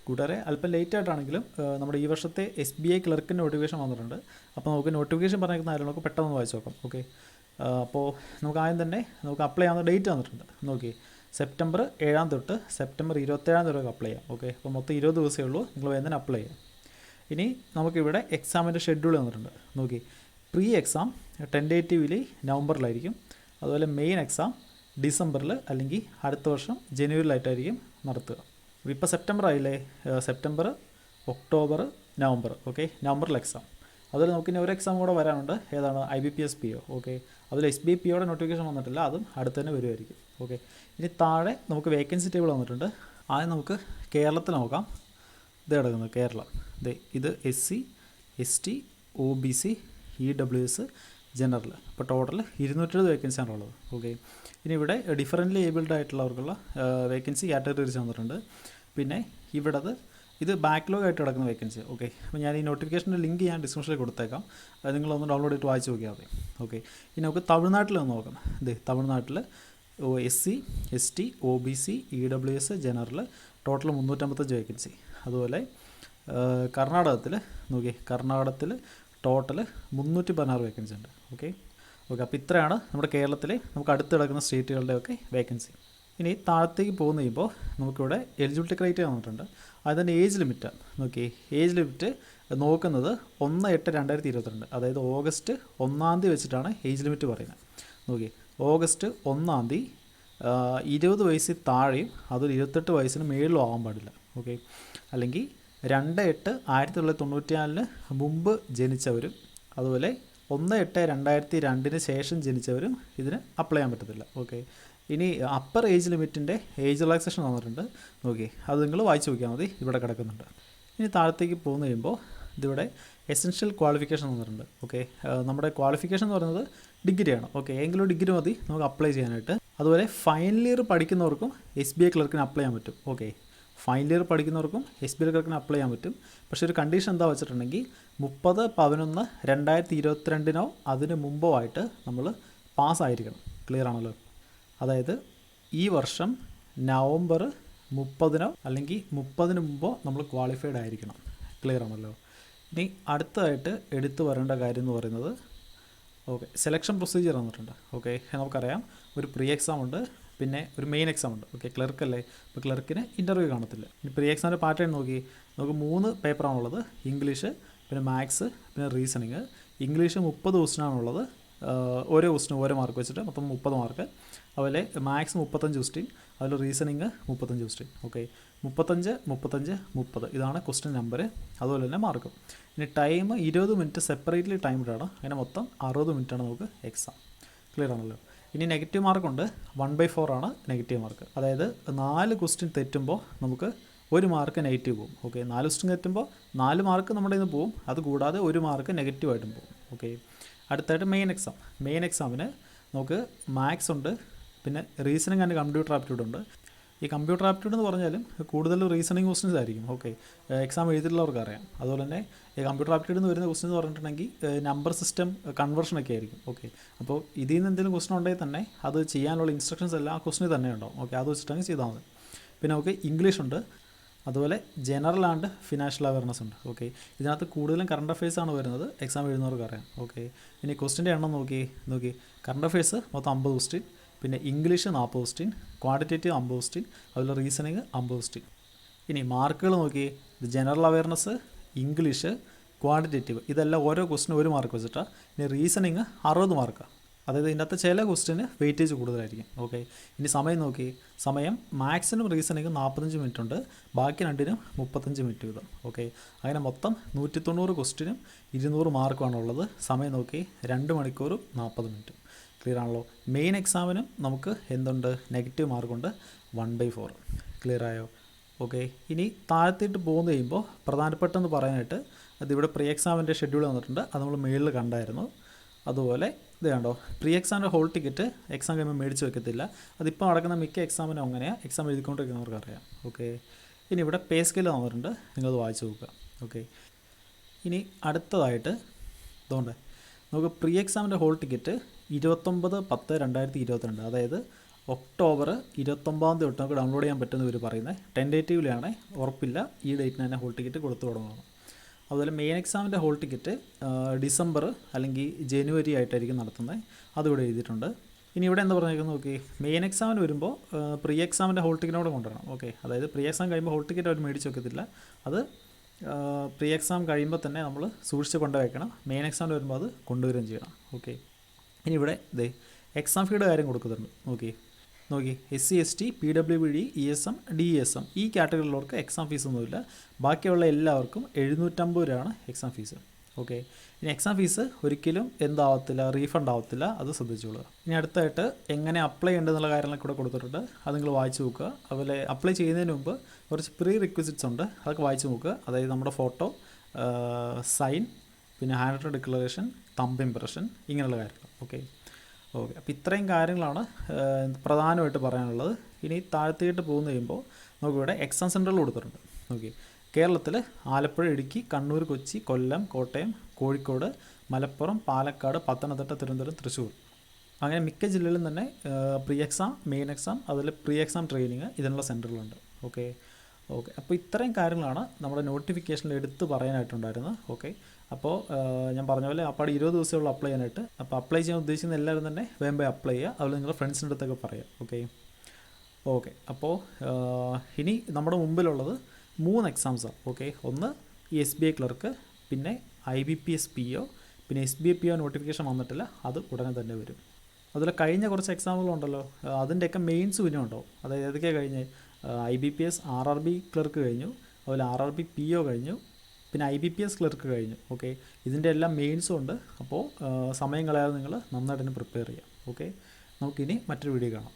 കൂട്ടുകാരെ അല്പം ലേറ്റ് ആയിട്ടാണെങ്കിലും നമ്മുടെ ഈ വർഷത്തെ SBI ക്ലർക്കിൻ്റെ നോട്ടിഫിക്കേഷൻ വന്നിട്ടുണ്ട്. അപ്പോൾ നമുക്ക് നോട്ടിഫിക്കേഷൻ പറഞ്ഞിരിക്കുന്ന കാര്യം നമുക്ക് പെട്ടെന്ന് വായിച്ച് നോക്കാം. ഓക്കെ, അപ്പോൾ നമുക്ക് ആദ്യം തന്നെ നമുക്ക് അപ്ലൈ ചെയ്യാവുന്ന ഡേറ്റ് വന്നിട്ടുണ്ട്. നോക്കി, സെപ്റ്റംബർ 7 തൊട്ട് സെപ്റ്റംബർ 27 വരെ അപ്ലൈ ചെയ്യാം. ഓക്കെ, അപ്പോൾ മൊത്തം 20 ദിവസമേ ഉള്ളൂ, നിങ്ങൾ വേഗം തന്നെ അപ്ലൈ ചെയ്യാം. ഇനി നമുക്കിവിടെ എക്സാമിൻ്റെ ഷെഡ്യൂൾ വന്നിട്ടുണ്ട്. നോക്കി, പ്രീ എക്സാം ടെൻറ്റേറ്റീവ്ലി നവംബറിലായിരിക്കും. അതുപോലെ മെയിൻ എക്സാം ഡിസംബറിൽ അല്ലെങ്കിൽ അടുത്ത വർഷം ജനുവരിയിലായിട്ടായിരിക്കും നടത്തുക. ഇപ്പോൾ സെപ്റ്റംബർ ആയില്ലേ, സെപ്റ്റംബർ, ഒക്ടോബർ, നവംബർ. ഓക്കെ, നവംബറിൽ എക്സാം. അതുപോലെ നമുക്കിനി ഒരു എക്സാം കൂടെ വരാനുണ്ട്. ഏതാണ്? IBPS PO. ഓക്കെ, അതിൽ SBI POയുടെ നോട്ടിഫിക്കേഷൻ വന്നിട്ടില്ല, അതും അടുത്ത് തന്നെ വരുമായിരിക്കും. ഓക്കെ, ഇനി താഴെ നമുക്ക് വേക്കൻസി ടേബിൾ വന്നിട്ടുണ്ട്. ആദ്യം നമുക്ക് കേരളത്തിൽ നോക്കാം. ഇത് കിടക്കുന്നത് കേരളം. ഇത് SC, ST, OBC, EWS, general. ഇപ്പോൾ ടോട്ടൽ 270 വേക്കൻസിയാണുള്ളത്. ഓക്കെ, ഇനി ഇവിടെ ഡിഫറൻ്റ്ലി ഏബിൾഡ് ആയിട്ടുള്ളവർക്കുള്ള വേക്കൻസി കാറ്റഗറീസ് വന്നിട്ടുണ്ട്. പിന്നെ ഇവിടെ ഇത് ബാക്ക്ലോഗ് ആയിട്ട് കിടക്കുന്ന വേക്കൻസി. ഓക്കെ, അപ്പോൾ ഞാൻ ഈ നോട്ടിഫിക്കേഷൻ്റെ ലിങ്ക് ഞാൻ ഡിസ്ക്രിപ്ഷനിൽ കൊടുത്തേക്കാം, അത് നിങ്ങളൊന്ന് ഡൗൺലോഡ് ചെയ്തിട്ട് വായിച്ച് നോക്കിയാൽ മതി. ഓക്കെ, ഇനി നമുക്ക് തമിഴ്നാട്ടിൽ ഒന്ന് നോക്കാം. തമിഴ്നാട്ടിൽ SC, ST, OBC, EWS, general, total 355 vacancy. അതുപോലെ കർണാടകത്തിൽ നോക്കി, കർണാടകത്തിൽ ടോട്ടൽ 316 വേക്കൻസി ഉണ്ട്. ഓക്കെ, അപ്പോൾ ഇത്രയാണ് നമ്മുടെ കേരളത്തിലെ നമുക്ക് അടുത്ത് കിടക്കുന്ന സ്റ്റേറ്റുകളുടെയൊക്കെ വേക്കൻസി. ഇനി താഴത്തേക്ക് പോകുന്ന കഴിയുമ്പോൾ നമുക്കിവിടെ എലിജിബിലിറ്റി ക്രൈറ്റീരിയ വന്നിട്ടുണ്ട്. അതിൻ്റെ ഏജ് ലിമിറ്റാണ്. നോക്കി, ഏജ് ലിമിറ്റ് നോക്കുന്നത് 1/8/2022, അതായത് ഓഗസ്റ്റ് 1 വെച്ചിട്ടാണ് ഏജ് ലിമിറ്റ് പറയുന്നത്. നോക്കി, ഓഗസ്റ്റ് 1 20 വയസ്സിൽ താഴെയും അതൊരു 28 വയസ്സിന് മേളിലും ആവാൻ പാടില്ല. ഓക്കെ, അല്ലെങ്കിൽ 2/8/1994 മുമ്പ് ജനിച്ചവരും അതുപോലെ 1/8/2002 ശേഷം ജനിച്ചവരും ഇതിന് അപ്ലൈ ചെയ്യാൻ പറ്റത്തില്ല. ഓക്കെ, ഇനി അപ്പർ ഏജ് ലിമിറ്റിൻ്റെ ഏജ് റിലാക്സേഷൻ വന്നിട്ടുണ്ട്. നോക്കി, അത് നിങ്ങൾ വായിച്ച് നോക്കിയാൽ മതി, ഇവിടെ കിടക്കുന്നുണ്ട്. ഇനി താഴത്തേക്ക് പോകുന്ന കഴിയുമ്പോൾ ഇതിവിടെ എസെൻഷ്യൽ ക്വാളിഫിക്കേഷൻ വന്നിട്ടുണ്ട്. ഓക്കെ, നമ്മുടെ ക്വാളിഫിക്കേഷൻ എന്ന് പറയുന്നത് ഡിഗ്രിയാണ്. ഓക്കെ, എങ്കിലും ഡിഗ്രി മതി നമുക്ക് അപ്ലൈ ചെയ്യാനായിട്ട്. അതുപോലെ ഫൈനൽ ഇയർ പഠിക്കുന്നവർക്കും SBI ക്ലർക്കിന് അപ്ലൈ ചെയ്യാൻ പറ്റും. ഓക്കെ, ഫൈനൽ ഇയർ പഠിക്കുന്നവർക്കും SBI ക്ലർക്കിന് അപ്ലൈ ചെയ്യാൻ പറ്റും. പക്ഷേ ഒരു കണ്ടീഷൻ എന്താ വെച്ചിട്ടുണ്ടെങ്കിൽ 30/11/2022 അതിന് മുമ്പോ ആയിട്ട് നമ്മൾ പാസ്സായിരിക്കണം. ക്ലിയർ ആണല്ലോ? അതായത് ഈ വർഷം നവംബർ 30 അല്ലെങ്കിൽ 30 മുമ്പോ നമ്മൾ ക്വാളിഫൈഡ് ആയിരിക്കണം. ക്ലിയർ ആണല്ലോ? ഇനി അടുത്തതായിട്ട് എടുത്തു വരേണ്ട കാര്യം എന്ന് പറയുന്നത്, ഓക്കെ, സെലക്ഷൻ പ്രൊസീജിയർ വന്നിട്ടുണ്ട്. ഓക്കെ, നമുക്കറിയാം ഒരു പ്രീ എക്സാം ഉണ്ട്, പിന്നെ ഒരു മെയിൻ എക്സാം ഉണ്ട്. ഓക്കെ, ക്ലർക്കല്ലേ, ഇപ്പോൾ ക്ലർക്കിന് ഇൻ്റർവ്യൂ കാണത്തില്ല. ഇനി പ്രീ എക്സാമിൻ്റെ പാറ്റേൺ നോക്കി, നമുക്ക് 3 പേപ്പറാണുള്ളത്. ഇംഗ്ലീഷ്, പിന്നെ മാത്സ്, പിന്നെ റീസണിങ്. ഇംഗ്ലീഷ് 30 ക്വസ്റ്റ്യനാണുള്ളത്. ഓരോ ക്വസ്റ്റിനും ഓരോ മാർക്ക് വെച്ചിട്ട് മൊത്തം 30 മാർക്ക്. അതുപോലെ മാത്സ് 35 ക്വസ്റ്റ്യൻ, അതിൽ റീസണിങ് 35 ക്വസ്റ്റ്യൻ. ഓക്കെ, 35, 35, 30 ഇതാണ് ക്വസ്റ്റ്യൻ നമ്പർ. അതുപോലെ തന്നെ മാർക്കും. ഇനി ടൈം 20 മിനിറ്റ് സെപ്പറേറ്റ്ലി ടൈംഡാണ്. അങ്ങനെ മൊത്തം 60 മിനിറ്റാണ് നമുക്ക് എക്സാം. ക്ലിയർ ആണല്ലോ? ഇനി നെഗറ്റീവ് മാർക്കുണ്ട്. 1/4 ആണ് നെഗറ്റീവ് മാർക്ക്. അതായത് 4 ക്വസ്റ്റ്യൻ തെറ്റുമ്പോൾ നമുക്ക് 1 മാർക്ക് നെഗറ്റീവ് പോകും. ഓക്കെ, 4 ക്വസ്റ്റ്യൻ തെറ്റുമ്പോൾ 4 മാർക്ക് നമ്മുടെ നിന്ന് പോകും. അതുകൂടാതെ 1 മാർക്ക് നെഗറ്റീവായിട്ടും പോകും. ഓക്കെ, അടുത്തായിട്ട് മെയിൻ എക്സാം. മെയിൻ എക്സാമിന് നമുക്ക് മാത്സ് ഉണ്ട്, പിന്നെ റീസണിങ് ആൻഡ് കമ്പ്യൂട്ടർ ആപ്റ്റിറ്റ്യൂഡ് ഉണ്ട്. ഈ കമ്പ്യൂട്ടർ ആപ്റ്റിറ്റ്യൂഡ് എന്ന് പറഞ്ഞാലും കൂടുതൽ റീസണിങ് ക്വസ്റ്റ്യൻസ് ആയിരിക്കും. ഓക്കെ, എക്സാം എഴുതിയിട്ടുള്ളവർക്ക് അറിയാം. അതുപോലെ തന്നെ ഈ കമ്പ്യൂട്ടർ ആപ്റ്റിറ്റ്യൂഡ് എന്ന് വരുന്ന ക്വസ്റ്റ്യൻ എന്ന് പറഞ്ഞിട്ടുണ്ടെങ്കിൽ നമ്പർ സിസ്റ്റം കൺവേർഷനൊക്കെ ആയിരിക്കും. ഓക്കെ, അപ്പോൾ ഇതിൽ നിന്ന് എന്തെങ്കിലും ക്വസ്റ്റൻ ഉണ്ടെങ്കിൽ തന്നെ അത് ചെയ്യാനുള്ള ഇൻസ്ട്രക്ഷൻസ് എല്ലാം ആ ക്വസ്റ്റിന് തന്നെ ഉണ്ടാവും. ഓക്കെ, അത് വെച്ചിട്ടാണ് ചെയ്താൽ മതി. പിന്നെ നമുക്ക് ഇംഗ്ലീഷ് ഉണ്ട്, അതുപോലെ ജനറൽ ആൻഡ് ഫിനാൻഷ്യൽ അവയർനെസ് ഉണ്ട്. ഓക്കെ, ഇതിനകത്ത് കൂടുതലും കറണ്ട് അഫയേഴ്സ് ആണ് വരുന്നത്, എക്സാം എഴുതുന്നവർക്ക് അറിയാം. ഓക്കെ, ഇനി ക്വസ്റ്റിൻ്റെ എണ്ണം നോക്കി, കറണ്ട് അഫയേഴ്സ് മൊത്തം 50 ക്വസ്റ്റ്യൻ, പിന്നെ ഇംഗ്ലീഷ് 40 ക്വസ്റ്റ്യൻ, ക്വാണ്ടിറ്റേറ്റീവ് 50 ക്വസ്റ്റ്യൻ, അതുപോലെ റീസണിങ് 50 ക്വസ്റ്റ്യൻ. ഇനി മാർക്കുകൾ നോക്കി, ഇത് ജനറൽ അവയർനെസ്, ഇംഗ്ലീഷ്, ക്വാണ്ടിറ്റേറ്റീവ് ഇതെല്ലാം ഓരോ ക്വസ്റ്റിനും 1 മാർക്ക് വെച്ചിട്ടാണ്. ഇനി റീസണിങ് 60 മാർക്കാണ്. അതായത് ഇതിനകത്ത് ചില ക്വസ്റ്റിന് വെയിറ്റേജ് കൂടുതലായിരിക്കും. ഓക്കെ, ഇനി സമയം നോക്കി, സമയം മാത്സിനും റീസണിങ്ങും 45 മിനിറ്റ് ഉണ്ട്, ബാക്കി രണ്ടിനും 35 മിനിറ്റ് വീതം. ഓക്കെ, അങ്ങനെ മൊത്തം 190 ക്വസ്റ്റിനും 200 മാർക്കുമാണുള്ളത്. സമയം നോക്കി 2 മണിക്കൂറും 40 മിനിറ്റും. ക്ലിയർ ആണല്ലോ? മെയിൻ എക്സാമിനും നമുക്ക് എന്തുണ്ട്? നെഗറ്റീവ് മാർക്കുണ്ട്, 1/4. ക്ലിയർ ആയോ? ഓക്കെ, ഇനി താഴത്തേട്ട് പോകുന്ന കഴിയുമ്പോൾ പ്രധാനപ്പെട്ടെന്ന് പറയാനായിട്ട് അതിവിടെ പ്രീ എക്സാമിൻ്റെ ഷെഡ്യൂൾ വന്നിട്ടുണ്ട്, അത് നമ്മൾ മെയിലിൽ കണ്ടായിരുന്നു. അതുപോലെ ഇത് കണ്ടോ, പ്രീ എക്സാമിൻ്റെ ഹോൾ ടിക്കറ്റ് എക്സാം കഴിയുമ്പോൾ മേടിച്ച് വെക്കത്തില്ല. അതിപ്പോൾ നടക്കുന്ന മിക്ക എക്സാമിനും അങ്ങനെയാണ്, എക്സാം എഴുതിക്കൊണ്ടിരിക്കുന്നവർക്ക് അറിയാം. ഓക്കെ, ഇനി ഇവിടെ പേ സ്കെയിൽ തന്നിട്ടുണ്ട്, നിങ്ങളത് വായിച്ച് നോക്കുക. ഓക്കെ, ഇനി അടുത്തതായിട്ട് ഇതുകൊണ്ട് നമുക്ക് പ്രീ എക്സാമിൻ്റെ ഹോൾ ടിക്കറ്റ് 29/10/2022, അതായത് ഒക്ടോബർ 29 തൊട്ട് നമുക്ക് ഡൗൺലോഡ് ചെയ്യാൻ പറ്റുമെന്ന് ഇവർ പറയുന്നത്. ടെൻറ്റേറ്റീവ്ലിയാണ്, ഉറപ്പില്ല. ഈ ഡേറ്റിന് തന്നെ ഹോൾ ടിക്കറ്റ് കൊടുത്തു തുടങ്ങണം. അതുപോലെ മെയിൻ എക്സാമിൻ്റെ ഹോൾ ടിക്കറ്റ് ഡിസംബർ അല്ലെങ്കിൽ ജനുവരി ആയിട്ടായിരിക്കും നടത്തുന്നത്. അതിവിടെ എഴുതിയിട്ടുണ്ട്. ഇനി ഇവിടെ എന്താ പറഞ്ഞേക്കുന്നത് നോക്കി, മെയിൻ എക്സാമിന് വരുമ്പോൾ പ്രീ എക്സാമിൻ്റെ ഹോൾ ടിക്കറ്റിനോട് കൊണ്ടുവരണം. ഓക്കെ, അതായത് പ്രീ എക്സാം കഴിയുമ്പോൾ ഹോൾ ടിക്കറ്റ് അവർ മേടിച്ച് വെക്കത്തില്ല. അത് പ്രീ എക്സാം കഴിയുമ്പോൾ തന്നെ നമ്മൾ സൂക്ഷിച്ച് കൊണ്ടുവയ്ക്കണം. മെയിൻ എക്സാമിന് വരുമ്പോൾ അത് കൊണ്ടുവരികയും ചെയ്യണം. ഓക്കെ, ഇനി ഇവിടെ എക്സാം ഫീയുടെ കാര്യം കൊടുക്കുന്നുണ്ട്. നോക്കി SC ST PWD ESM DESM ഈ കാറ്റഗറിയിലുള്ളവർക്ക് എക്സാം ഫീസൊന്നുമില്ല. ബാക്കിയുള്ള എല്ലാവർക്കും 750 രൂപയാണ് എക്സാം ഫീസ്. ഓക്കെ, ഇനി എക്സാം ഫീസ് ഒരിക്കലും എന്താവത്തില്ല, റീഫണ്ട് ആവത്തില്ല. അത് ശ്രദ്ധിച്ചോളുക. ഇനി അടുത്തായിട്ട് എങ്ങനെ അപ്ലൈ ചെയ്യേണ്ടതെന്നുള്ള കാര്യങ്ങളൊക്കെ കൂടെ കൊടുത്തിട്ടുണ്ട്. അത് നിങ്ങൾ വായിച്ച് നോക്കുക. അതുപോലെ അപ്ലൈ ചെയ്യുന്നതിന് മുമ്പ് കുറച്ച് പ്രീ റിക്വസിറ്റ്സ് ഉണ്ട്, അതൊക്കെ വായിച്ച് നോക്കുക. അതായത് നമ്മുടെ ഫോട്ടോ, സൈൻ, പിന്നെ hand written declaration, thumb impression, ഇങ്ങനെയുള്ള കാര്യങ്ങൾ. ഓക്കെ, അപ്പോൾ ഇത്രയും കാര്യങ്ങളാണ് പ്രധാനമായിട്ട് പറയാനുള്ളത്. ഇനി താഴത്തേട്ട് പോകുന്ന കഴിയുമ്പോൾ നമുക്കിവിടെ എക്സാം സെൻറ്ററുകൾ കൊടുത്തിട്ടുണ്ട്. ഓക്കെ, കേരളത്തിൽ ആലപ്പുഴ, ഇടുക്കി, കണ്ണൂർ, കൊച്ചി, കൊല്ലം, കോട്ടയം, കോഴിക്കോട്, മലപ്പുറം, പാലക്കാട്, പത്തനംതിട്ട, തിരുവനന്തപുരം, തൃശ്ശൂർ, അങ്ങനെ മിക്ക ജില്ലകളിലും തന്നെ പ്രീ എക്സാം, മെയിൻ എക്സാം, അതുപോലെ പ്രീ എക്സാം ട്രെയിനിങ് ഇതിനുള്ള സെൻറ്ററുകളുണ്ട്. ഓക്കെ, അപ്പോൾ ഇത്രയും കാര്യങ്ങളാണ് നമ്മുടെ നോട്ടിഫിക്കേഷനിൽ എടുത്ത് പറയാനായിട്ടുണ്ടായിരുന്നത്. ഓക്കെ, അപ്പോൾ ഞാൻ പറഞ്ഞ പോലെ അപ്പോൾ 20 ദിവസമുള്ള അപ്ലൈ ചെയ്യാനായിട്ട്. അപ്പോൾ അപ്ലൈ ചെയ്യാൻ ഉദ്ദേശിക്കുന്ന എല്ലാവരും തന്നെ വേഗം അപ്ലൈ ചെയ്യുക. അതുപോലെ നിങ്ങളുടെ ഫ്രണ്ട്സിൻ്റെ അടുത്തൊക്കെ പറയുക. ഓക്കെ, അപ്പോൾ ഇനി നമ്മുടെ മുമ്പിലുള്ളത് 3 എക്സാംസാണ്. ഓക്കെ, ഒന്ന് ഈ SBI ക്ലർക്ക്, പിന്നെ IBPS PO, പിന്നെ SBI PO നോട്ടിഫിക്കേഷൻ വന്നിട്ടില്ല, അത് ഉടനെ തന്നെ വരും. അതുപോലെ കഴിഞ്ഞ കുറച്ച് എക്സാമുകളുണ്ടല്ലോ, അതിൻ്റെയൊക്കെ മെയിൻസ് പിന്നെ ഉണ്ടോ. അതായത് ഏതൊക്കെയാണ് കഴിഞ്ഞ്, IBPS RRB ക്ലർക്ക് കഴിഞ്ഞു, അതുപോലെ RRB PO കഴിഞ്ഞു, പിന്നെ IBPS ക്ലർക്ക് കഴിഞ്ഞു. ഓക്കെ, ഇതിൻ്റെ എല്ലാം മെയിൻസും ഉണ്ട്. അപ്പോൾ സമയം കളയാതെ നിങ്ങൾ നന്നായിട്ട് തന്നെ പ്രിപ്പയർ ചെയ്യാം. ഓക്കെ, നമുക്കിനി മറ്റൊരു വീഡിയോ കാണാം.